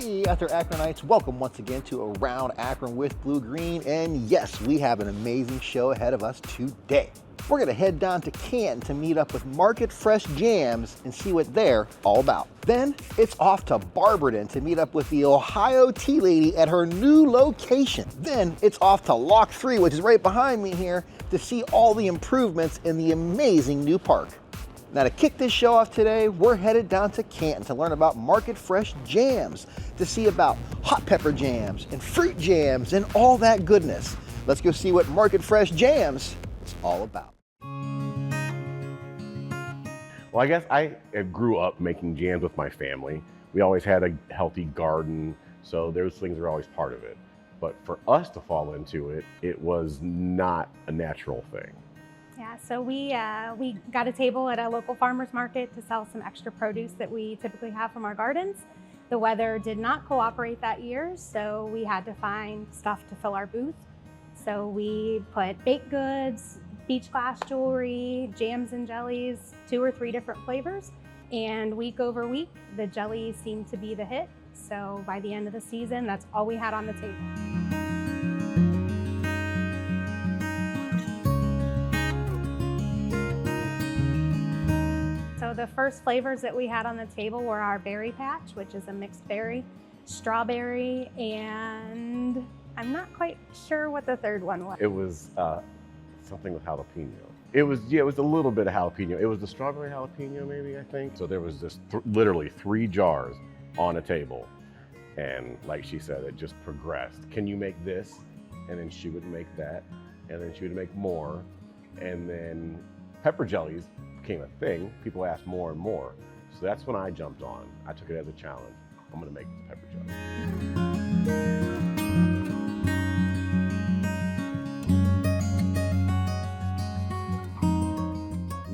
Hey, after Akronites, welcome once again to Around Akron with Blue Green. And yes, we have an amazing show ahead of us today. We're going to head down to Canton to meet up with Market Fresh Jams and see what they're all about. Then it's off to Barberton to meet up with the Ohio Tea Lady at her new location. Then it's off to Lock 3, which is right behind me here, to see all the improvements in the amazing new park. Now to kick this show off today, we're headed down to Canton to learn about Market Fresh Jams, to see about hot pepper jams and fruit jams and all that goodness. Let's go see what Market Fresh Jams is all about. Well, I guess I grew up making jams with my family. We always had a healthy garden, so those things were always part of it. But for us to fall into it, it was not a natural thing. Yeah, so we got a table at a local farmer's market to sell some extra produce that we typically have from our gardens. The weather did not cooperate that year, so we had to find stuff to fill our booth. So we put baked goods, beach glass jewelry, jams and jellies, 2 or 3 different flavors. And week over week, the jellies seemed to be the hit. So by the end of the season, that's all we had on the table. So the first flavors that we had on the table were our berry patch, which is a mixed berry, strawberry, and I'm not quite sure what the third one was. It was something with jalapeno. It was a little bit of jalapeno. It was the strawberry jalapeno, maybe, I think. So there was just literally 3 jars on a table. And like she said, it just progressed. Can you make this? And then she would make that. And then she would make more. And then pepper jellies became a thing. People asked more and more. So that's when I jumped on. I took it as a challenge. I'm gonna make this pepper jelly.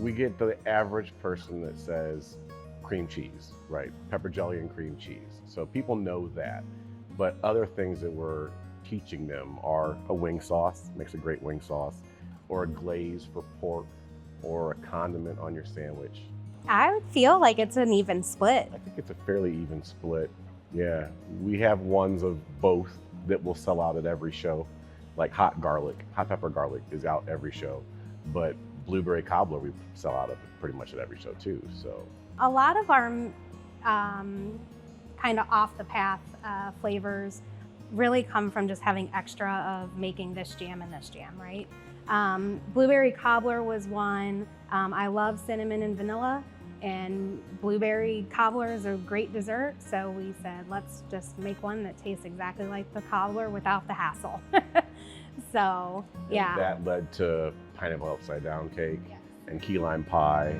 We get the average person that says cream cheese, right? Pepper jelly and cream cheese. So people know that. But other things that we're teaching them are a wing sauce, makes a great wing sauce, or a glaze for pork, or a condiment on your sandwich. I would feel like it's an even split. I think it's a fairly even split. Yeah, we have ones of both that will sell out at every show. Like hot pepper garlic is out every show. But blueberry cobbler, we sell out of pretty much at every show too, so. A lot of our kind of off the path flavors really come from just having extra of making this jam and this jam, right? Blueberry cobbler was one. I love cinnamon and vanilla, and blueberry cobbler is a great dessert. So we said, let's just make one that tastes exactly like the cobbler without the hassle. So, yeah. And that led to pineapple upside down cake, yes, and key lime pie.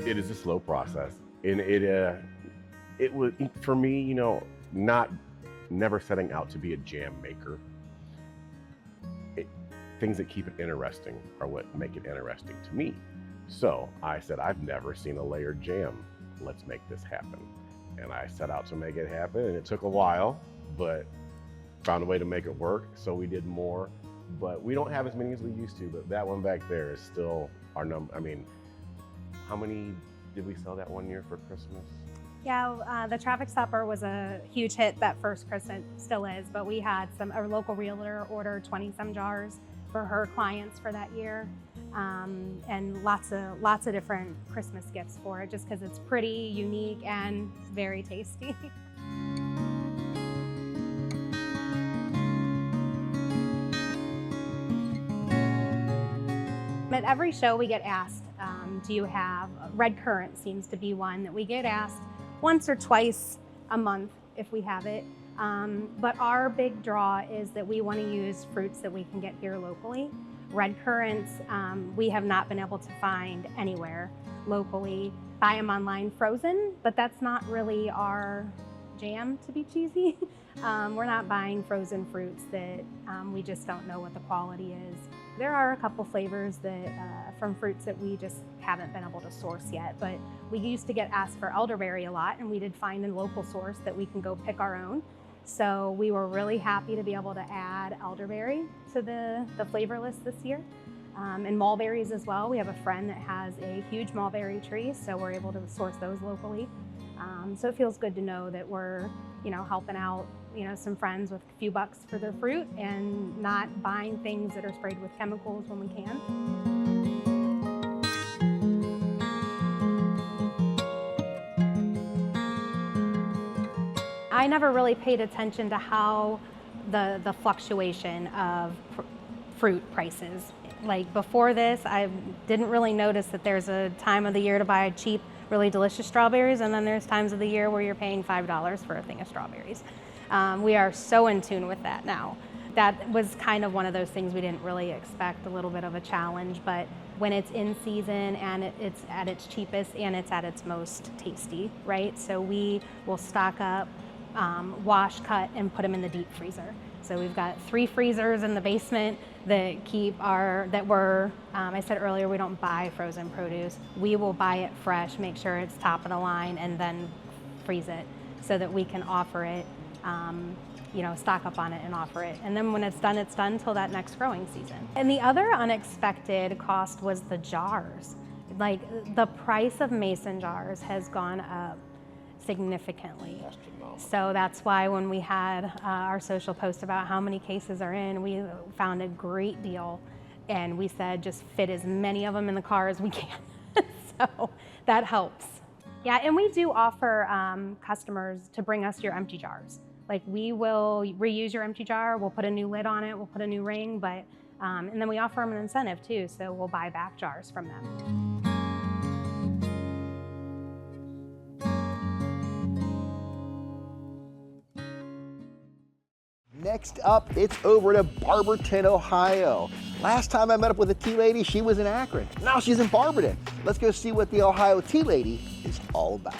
It is a slow process, and it was, for me, you know, never setting out to be a jam maker. Things that keep it interesting are what make it interesting to me. So I said, I've never seen a layered jam. Let's make this happen. And I set out to make it happen, and it took a while, but found a way to make it work. So we did more, but we don't have as many as we used to, but that one back there is still our number. I mean, how many did we sell that one year for Christmas? Yeah, the traffic stopper was a huge hit that first Christmas, still is, but we had our local realtor order 20-some jars for her clients for that year, and lots of different Christmas gifts for it, just because it's pretty unique and very tasty. At every show we get asked, do you have, red currant seems to be one that we get asked once or twice a month if we have it. But our big draw is that we want to use fruits that we can get here locally. Red currants, we have not been able to find anywhere locally. Buy them online frozen, but that's not really our jam, to be cheesy. We're not buying frozen fruits that we just don't know what the quality is. There are a couple flavors that from fruits that we just haven't been able to source yet, but we used to get asked for elderberry a lot, and we did find a local source that we can go pick our own. So we were really happy to be able to add elderberry to the flavor list this year. And mulberries as well. We have a friend that has a huge mulberry tree, so we're able to source those locally. So it feels good to know that we're, helping out, some friends with a few bucks for their fruit and not buying things that are sprayed with chemicals when we can. I never really paid attention to how the fluctuation of fruit prices. Like before this, I didn't really notice that there's a time of the year to buy cheap, really delicious strawberries, and then there's times of the year where you're paying $5 for a thing of strawberries. We are so in tune with that now. That was kind of one of those things we didn't really expect, a little bit of a challenge, but when it's in season and it's at its cheapest and it's at its most tasty, right? So we will stock up, wash, cut, and put them in the deep freezer. So we've got 3 freezers in the basement that I said earlier, we don't buy frozen produce. We will buy it fresh, make sure it's top of the line, and then freeze it so that we can offer it, stock up on it and offer it. And then when it's done till that next growing season. And the other unexpected cost was the jars. Like the price of mason jars has gone up significantly. So that's why when we had our social post about how many cases are in, we found a great deal, and we said just fit as many of them in the car as we can. So that helps. Yeah, and we do offer customers to bring us your empty jars. Like we will reuse your empty jar, we'll put a new lid on it, we'll put a new ring, but and then we offer them an incentive too, so we'll buy back jars from them. Next up, it's over to Barberton, Ohio. Last time I met up with a tea lady, she was in Akron. Now she's in Barberton. Let's go see what the Ohio tea lady is all about.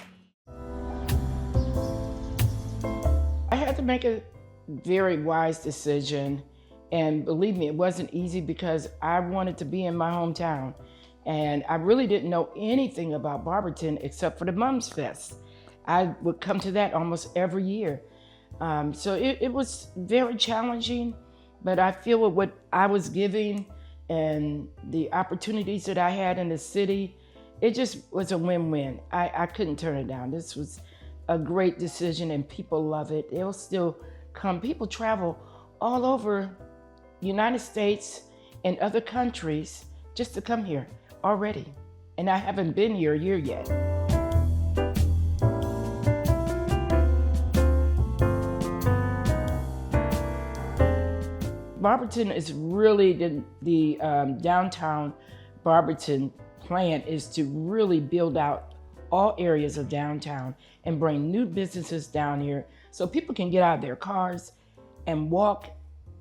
I had to make a very wise decision, and believe me, it wasn't easy because I wanted to be in my hometown, and I really didn't know anything about Barberton except for the Mums Fest. I would come to that almost every year. So it was very challenging, but I feel with what I was giving and the opportunities that I had in the city, it just was a win-win. I couldn't turn it down. This was a great decision and people love it. They'll still come. People travel all over the United States and other countries just to come here already. And I haven't been here a year yet. Barberton is really the downtown Barberton plan is to really build out all areas of downtown and bring new businesses down here so people can get out of their cars and walk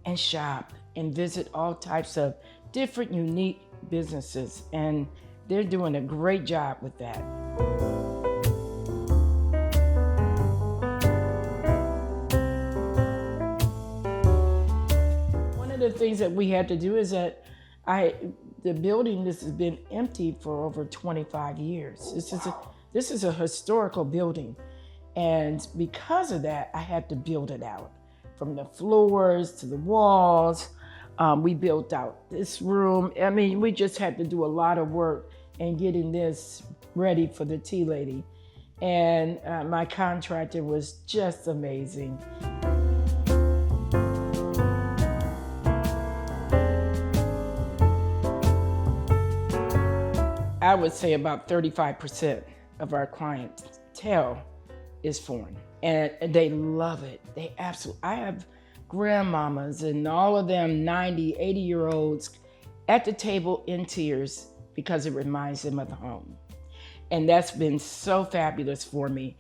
and shop and visit all types of different unique businesses. And they're doing a great job with that. The things that we had to do is that the building, this has been empty for over 25 years. This is a historical building, and because of that, I had to build it out from the floors to the walls. We built out this room. I mean, we just had to do a lot of work in getting this ready for the tea lady, and my contractor was just amazing. I would say about 35% of our clientele is foreign, and they love it. They absolutely, I have grandmamas and all of them 90, 80-year-olds at the table in tears because it reminds them of home. And that's been so fabulous for me.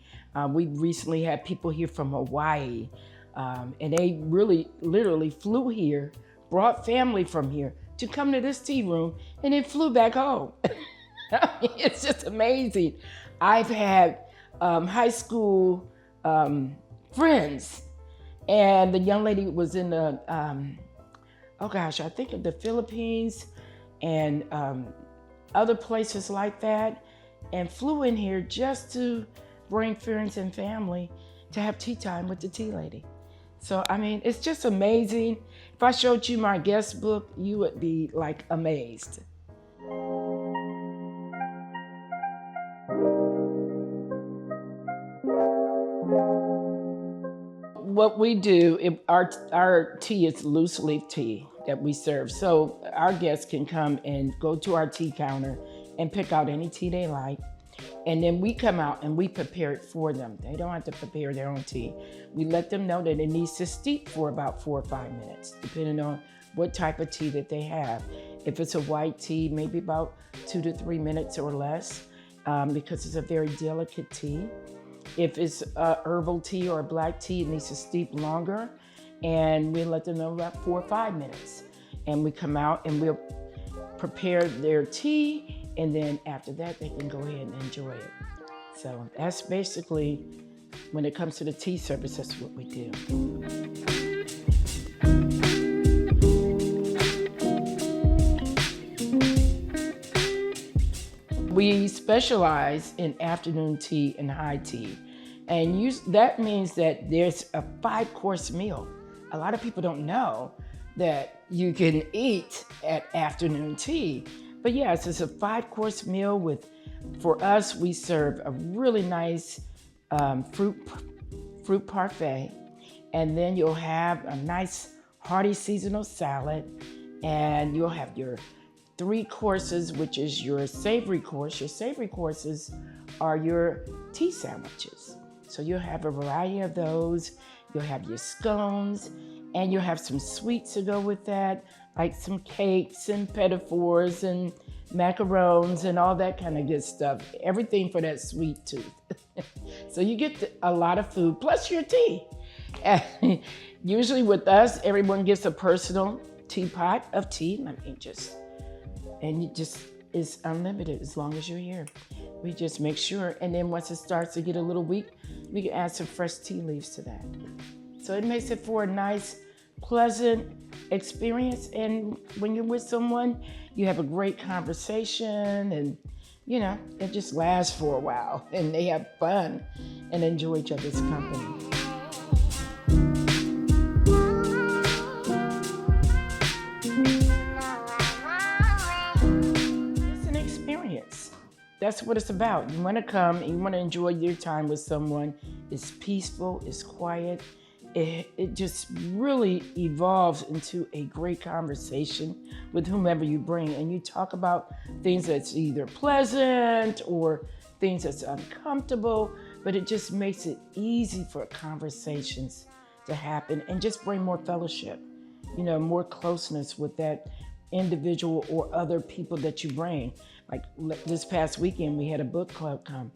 We recently had people here from Hawaii, and they really literally flew here, brought family from here to come to this tea room, and then flew back home. It's just amazing. I've had high school friends, and the young lady was in the, I think of the Philippines and other places like that, and flew in here just to bring friends and family to have tea time with the tea lady. So, I mean, it's just amazing. If I showed you my guest book, you would be like amazed. What we do, our tea is loose leaf tea that we serve. So our guests can come and go to our tea counter and pick out any tea they like. And then we come out and we prepare it for them. They don't have to prepare their own tea. We let them know that it needs to steep for about 4 or 5 minutes, depending on what type of tea that they have. If it's a white tea, maybe about 2 to 3 minutes or less, because it's a very delicate tea. If it's a herbal tea or a black tea, it needs to steep longer. And we let them know about 4 or 5 minutes. And we come out and we'll prepare their tea. And then after that, they can go ahead and enjoy it. So that's basically, when it comes to the tea service, that's what we do. We specialize in afternoon tea and high tea. And that means that there's a 5-course meal. A lot of people don't know that you can eat at afternoon tea. But yes, it's a 5-course meal for us, we serve a really nice fruit parfait. And then you'll have a nice hearty seasonal salad. And you'll have your 3 courses, which is your savory course. Your savory courses are your tea sandwiches. So you'll have a variety of those. You'll have your scones, and you'll have some sweets to go with that, like some cakes and petit fours and macarons and all that kind of good stuff. Everything for that sweet tooth. So you get a lot of food, plus your tea. And usually with us, everyone gets a personal teapot of tea. It's unlimited as long as you're here. We just make sure, and then once it starts to get a little weak, we can add some fresh tea leaves to that. So it makes it for a nice, pleasant experience. And when you're with someone, you have a great conversation, and it just lasts for a while, and they have fun and enjoy each other's company. That's what it's about. You want to come and you want to enjoy your time with someone. It's peaceful, it's quiet. It just really evolves into a great conversation with whomever you bring. And you talk about things that's either pleasant or things that's uncomfortable, but it just makes it easy for conversations to happen and just bring more fellowship, more closeness with that individual or other people that you bring. Like this past weekend, we had a book club come,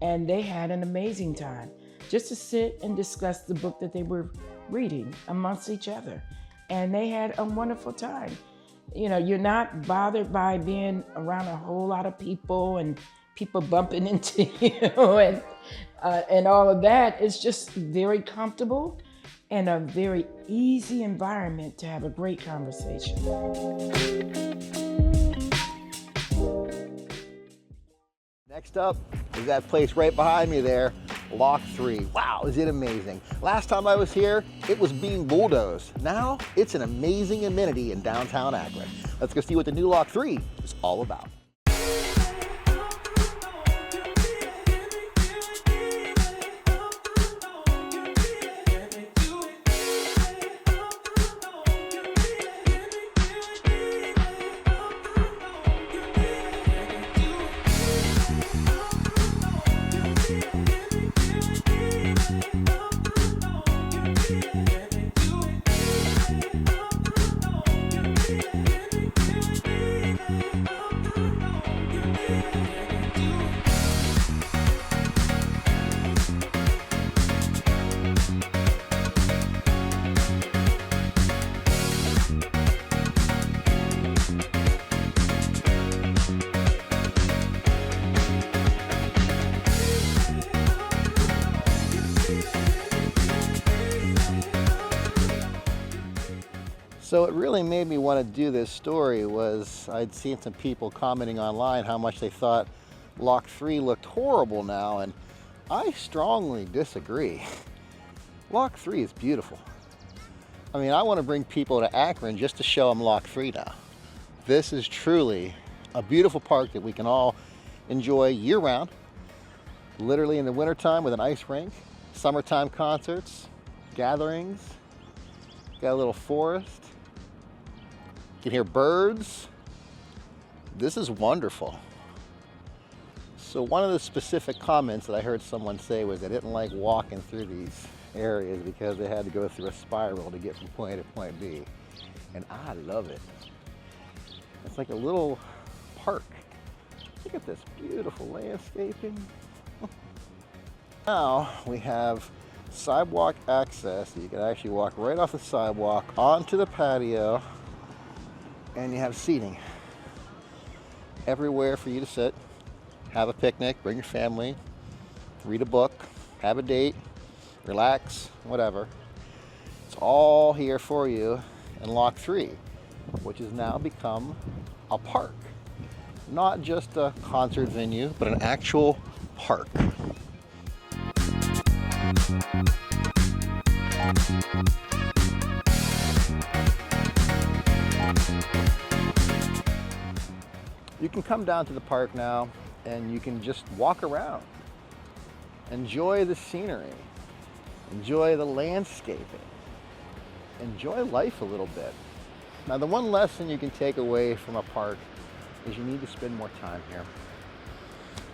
and they had an amazing time just to sit and discuss the book that they were reading amongst each other. And they had a wonderful time. You're not bothered by being around a whole lot of people and people bumping into you and all of that. It's just very comfortable and a very easy environment to have a great conversation. Next up is that place right behind me there, Lock 3. Wow, is it amazing. Last time I was here, it was being bulldozed. Now, it's an amazing amenity in downtown Akron. Let's go see what the new Lock 3 is all about. So what really made me want to do this story was I'd seen some people commenting online how much they thought Lock 3 looked horrible now, and I strongly disagree. Lock 3 is beautiful. I mean, I want to bring people to Akron just to show them Lock 3 now. This is truly a beautiful park that we can all enjoy year-round. Literally in the wintertime with an ice rink, summertime concerts, gatherings. Got a little forest. You can hear birds. This is wonderful. So one of the specific comments that I heard someone say was they didn't like walking through these areas because they had to go through a spiral to get from point A to point B. And I love it. It's like a little park. Look at this beautiful landscaping. Now we have sidewalk access. You can actually walk right off the sidewalk onto the patio, and you have seating everywhere for you to sit, have a picnic, bring your family, read a book, have a date, relax, whatever. It's all here for you in Lock 3, which has now become a park. Not just a concert venue, but an actual park. You can come down to the park now and you can just walk around. Enjoy the scenery. Enjoy the landscaping. Enjoy life a little bit. Now, the one lesson you can take away from a park is you need to spend more time here.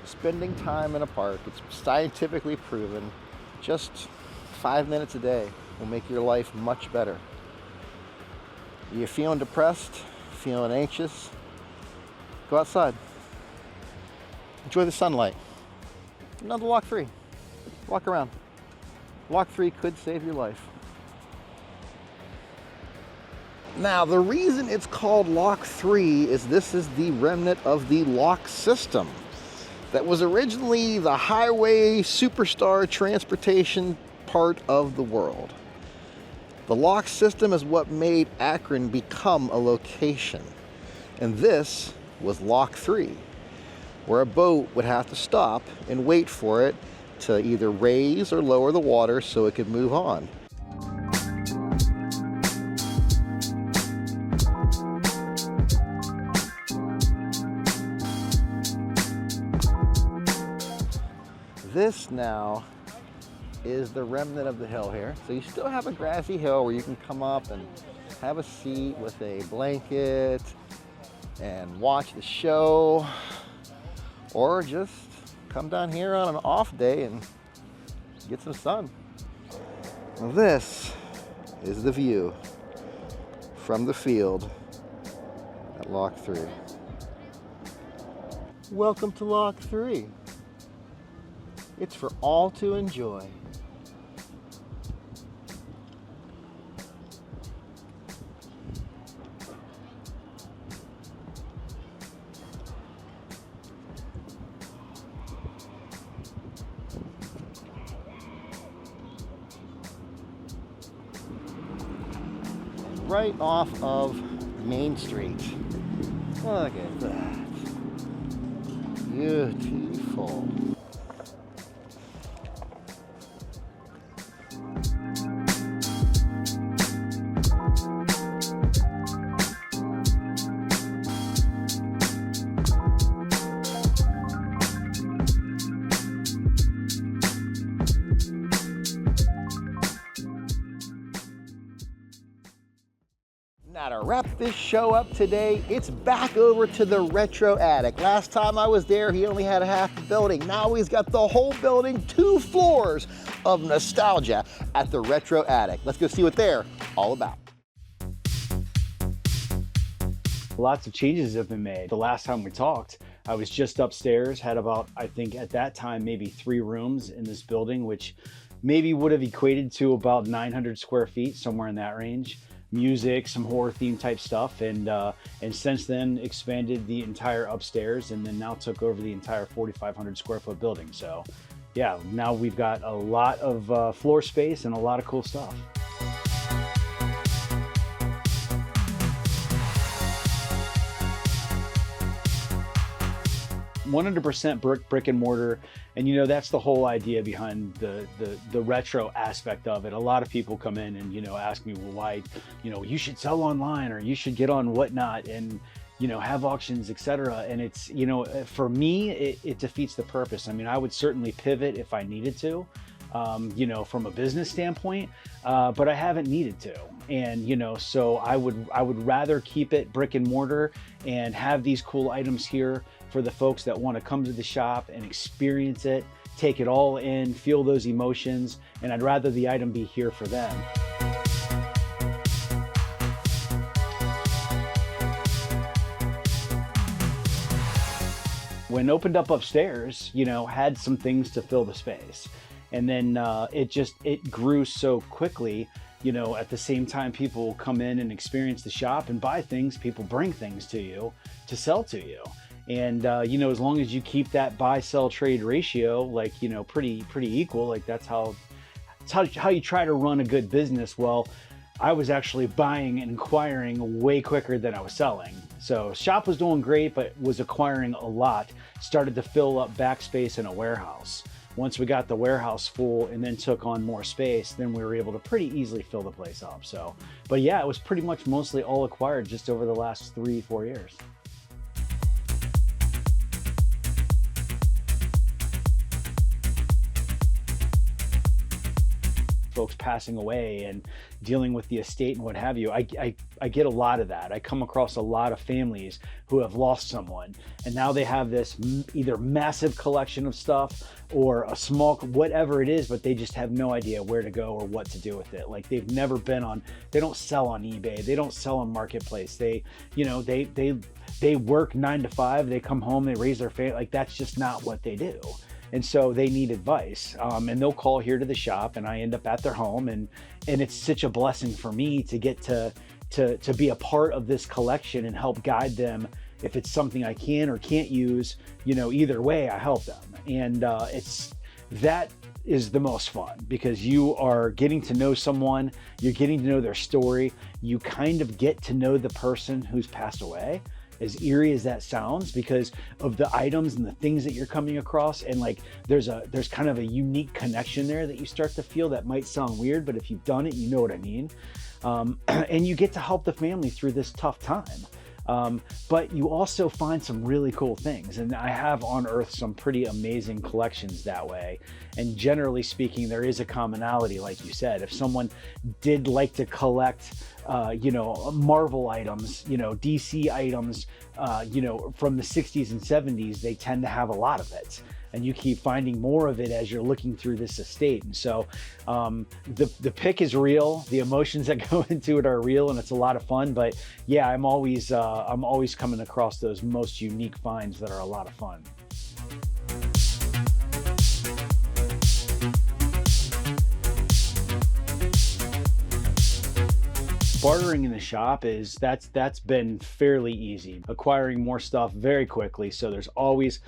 Spending time in a park, it's scientifically proven, just 5 minutes a day will make your life much better. You're feeling depressed, feeling anxious, go outside. Enjoy the sunlight. Another Lock 3. Walk around. Lock 3 could save your life. Now, the reason it's called Lock 3 is this is the remnant of the lock system that was originally the highway superstar transportation part of the world. The lock system is what made Akron become a location. And this was Lock 3, where a boat would have to stop and wait for it to either raise or lower the water so it could move on. This now is the remnant of the hill here. So you still have a grassy hill where you can come up and have a seat with a blanket and watch the show, or just come down here on an off day and get some sun. Now this is the view from the field at Lock 3. Welcome to Lock 3. It's for all to enjoy. Right off of Main Street. Look at that. Beautiful. Now, to wrap this show up today, it's back over to the Retro Attic. Last time I was there, he only had half the building. Now he's got the whole building, 2 floors of nostalgia at the Retro Attic. Let's go see what they're all about. Lots of changes have been made. The last time we talked, I was just upstairs, had about, I think at that time, maybe 3 rooms in this building, which maybe would have equated to about 900 square feet, somewhere in that range. Music, some horror theme type stuff, and since then expanded the entire upstairs, and then now took over the entire 4,500 square foot building. So yeah, now we've got a lot of floor space and a lot of cool stuff. 100% brick and mortar. And, you know, that's the whole idea behind the retro aspect of it. A lot of people come in and, you know, ask me, well, why, you know, you should sell online or you should get on whatnot and, you know, have auctions, etc. And it's, you know, for me, it defeats the purpose. I mean, I would certainly pivot if I needed to, you know, from a business standpoint, but I haven't needed to. And, you know, so I would rather keep it brick and mortar and have these cool items here for the folks that want to come to the shop and experience it, take it all in, feel those emotions, and I'd rather the item be here for them. When opened up upstairs, you know, had some things to fill the space. And then it grew so quickly, you know, at the same time people come in and experience the shop and buy things, people bring things to you to sell to you. And, you know, as long as you keep that buy, sell, trade ratio, like, you know, pretty equal, like that's how you try to run a good business. Well, I was actually buying and acquiring way quicker than I was selling. So shop was doing great, but was acquiring a lot, started to fill up backspace in a warehouse. Once we got the warehouse full and then took on more space, then we were able to pretty easily fill the place up. So, but yeah, it was pretty much mostly all acquired just over the last 3-4 years. Folks passing away and dealing with the estate and what have you. I get a lot of that. I come across a lot of families who have lost someone and now they have this either massive collection of stuff or a small, whatever it is, but they just have no idea where to go or what to do with it. Like they've never been on, they don't sell on eBay. They don't sell on Marketplace. They, you know, they work 9 to 5, they come home, they raise their family. Like that's just not what they do. And so they need advice, and they'll call here to the shop and I end up at their home, and it's such a blessing for me to get to be a part of this collection and help guide them. If it's something I can or can't use, you know, either way I help them. And that is the most fun because you are getting to know someone, you're getting to know their story, you kind of get to know the person who's passed away. As eerie as that sounds, because of the items and the things that you're coming across, and like there's kind of a unique connection there that you start to feel that might sound weird, but if you've done it, you know what I mean. And you get to help the family through this tough time. But you also find some really cool things, and I have unearthed some pretty amazing collections that way. And generally speaking, there is a commonality, like you said. If someone did like to collect, you know, Marvel items, you know, DC items, you know, from the 60s and 70s, they tend to have a lot of it. And you keep finding more of it as you're looking through this estate. And so the pick is real, the emotions that go into it are real, and it's a lot of fun. But yeah, I'm always coming across those most unique finds that are a lot of fun. Bartering in the shop that's been fairly easy. Acquiring more stuff very quickly, so there's always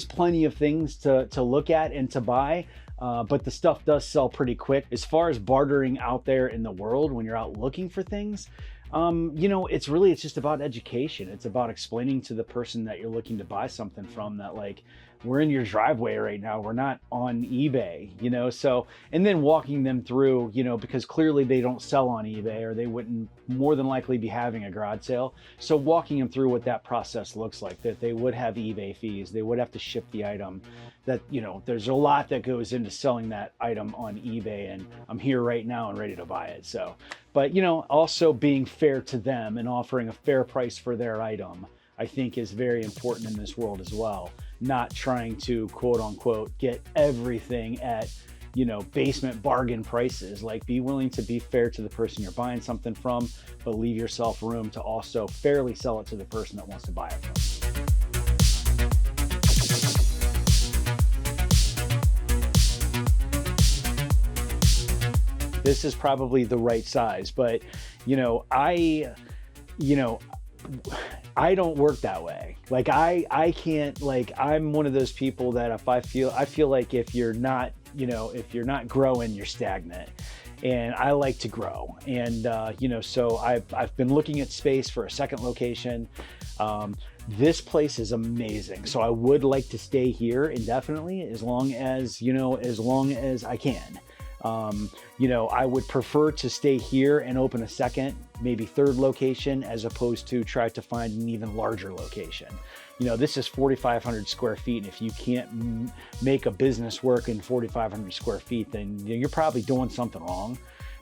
plenty of things to look at and to buy, but the stuff does sell pretty quick. As far as bartering out there in the world, when you're out looking for things, you know, it's just about education. It's about explaining to the person that you're looking to buy something from that, like, we're in your driveway right now, we're not on eBay, you know. So, and then walking them through, you know, because clearly they don't sell on eBay or they wouldn't more than likely be having a garage sale. So walking them through what that process looks like, that they would have eBay fees, they would have to ship the item, that, you know, there's a lot that goes into selling that item on eBay, and I'm here right now and ready to buy it. So, but, you know, also being fair to them and offering a fair price for their item, I think is very important in this world as well. Not trying to quote unquote get everything at, you know, basement bargain prices. Like, be willing to be fair to the person you're buying something from, but leave yourself room to also fairly sell it to the person that wants to buy it from. This is probably the right size, but, you know, I don't work that way. Like I can't, like, I'm one of those people that if I feel like if you're not, you know, if you're not growing, you're stagnant. And I like to grow. And, you know, so I've been looking at space for a second location. This place is amazing. So I would like to stay here indefinitely as long as, as long as I can. I would prefer to stay here and open a second, maybe third location, as opposed to try to find an even larger location. This is 4,500 square feet. And if you can't make a business work in 4,500 square feet, then you're probably doing something wrong.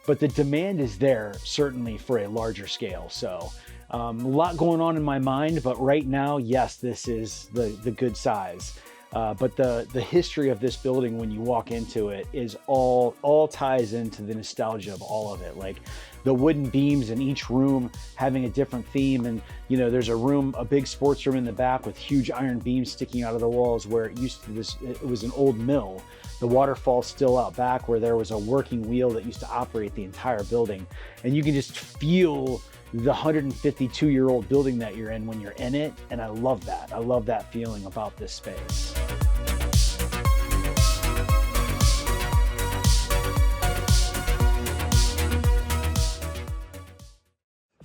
But the demand is there, certainly, for a larger scale. So a lot going on in my mind, but right now, yes, this is the good size. But the history of this building, when you walk into it, is all ties into the nostalgia of all of it. Like the wooden beams in each room having a different theme. And, there's a big sports room in the back with huge iron beams sticking out of the walls where it was an old mill. The waterfall's still out back where there was a working wheel that used to operate the entire building. And you can just feel the 152-year-old building that you're in when you're in it. And I love that. I love that feeling about this space.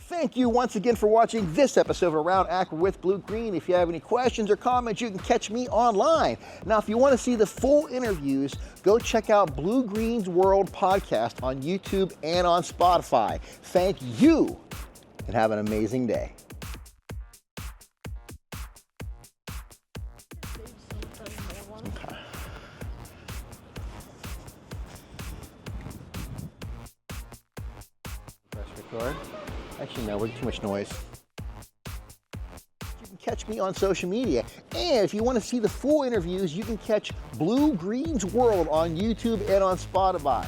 Thank you once again for watching this episode of Around Akron with Blue Green. If you have any questions or comments, you can catch me online. Now, if you want to see the full interviews, go check out Blue Green's World podcast on YouTube and on Spotify. Thank you, and have an amazing day. Okay. Press record. Actually, no, we're too much noise. You can catch me on social media. And if you want to see the full interviews, you can catch Blue Green's World on YouTube and on Spotify.